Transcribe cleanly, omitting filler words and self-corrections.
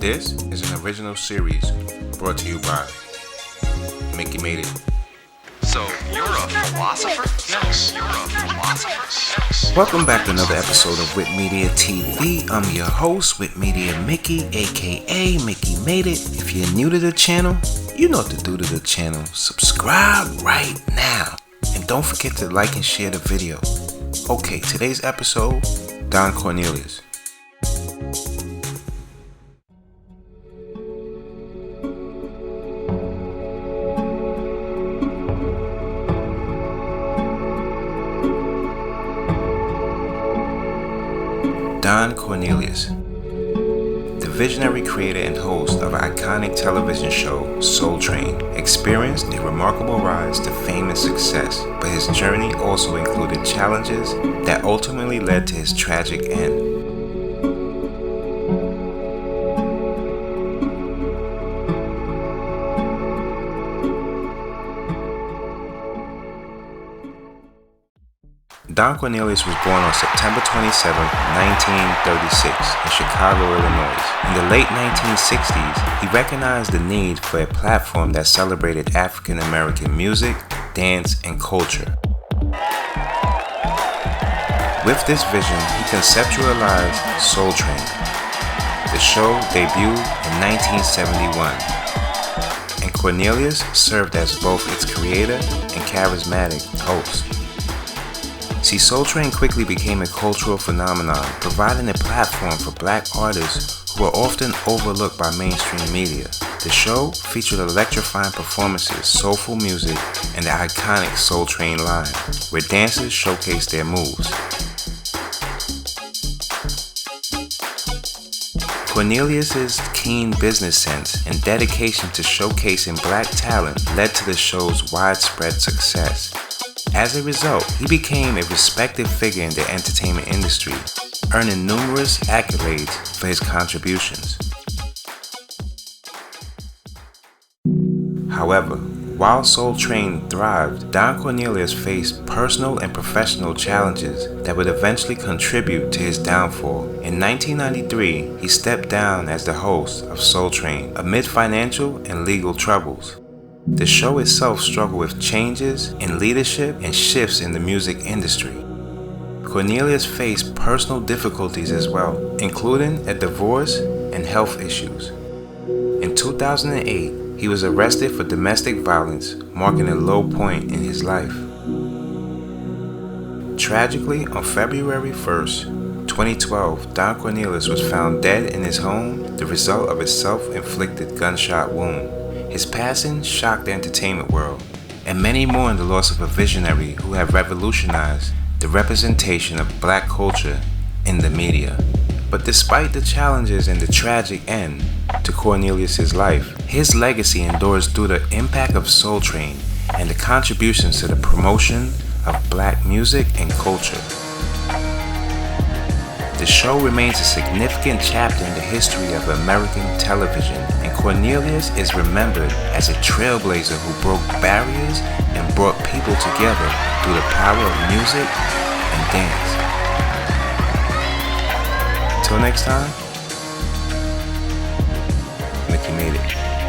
This is an original series brought to you by Mickey Made It. So, you're a philosopher? Yes, you're a philosopher? Yes. Welcome back to another episode of Wit Media TV. I'm your host, Wit Media Mickey, aka Mickey Made It. If you're new to the channel, you know what to do to the channel. Subscribe right now. And don't forget to like and share the video. Okay, today's episode, Don Cornelius. Don Cornelius, the visionary creator and host of an iconic television show, SoulTrain, experienced a remarkable rise to fame and success, but his journey also included challenges that ultimately led to his tragic end. Don Cornelius was born on September 27, 1936 in Chicago, Illinois. In the late 1960s, he recognized the need for a platform that celebrated African American music, dance, and culture. With this vision, he conceptualized SoulTrain. The show debuted in 1971, and Cornelius served as both its creator and charismatic host. See, SoulTrain quickly became a cultural phenomenon, providing a platform for black artists who are often overlooked by mainstream media. The show featured electrifying performances, soulful music, and the iconic SoulTrain line, where dancers showcased their moves. Cornelius's keen business sense and dedication to showcasing black talent led to the show's widespread success. As a result, he became a respected figure in the entertainment industry, earning numerous accolades for his contributions. However, while SoulTrain thrived, Don Cornelius faced personal and professional challenges that would eventually contribute to his downfall. In 1993, he stepped down as the host of SoulTrain amid financial and legal troubles. The show itself struggled with changes in leadership and shifts in the music industry. Cornelius faced personal difficulties as well, including a divorce and health issues. In 2008, he was arrested for domestic violence, marking a low point in his life. Tragically, on February 1st, 2012, Don Cornelius was found dead in his home, the result of a self-inflicted gunshot wound. His passing shocked the entertainment world, and many mourn the loss of a visionary who had revolutionized the representation of black culture in the media. But despite the challenges and the tragic end to Cornelius' life, his legacy endures through the impact of SoulTrain and the contributions to the promotion of black music and culture. The show remains a significant chapter in the history of American television, and Cornelius is remembered as a trailblazer who broke barriers and brought people together through the power of music and dance. Until next time, Mickey Made It.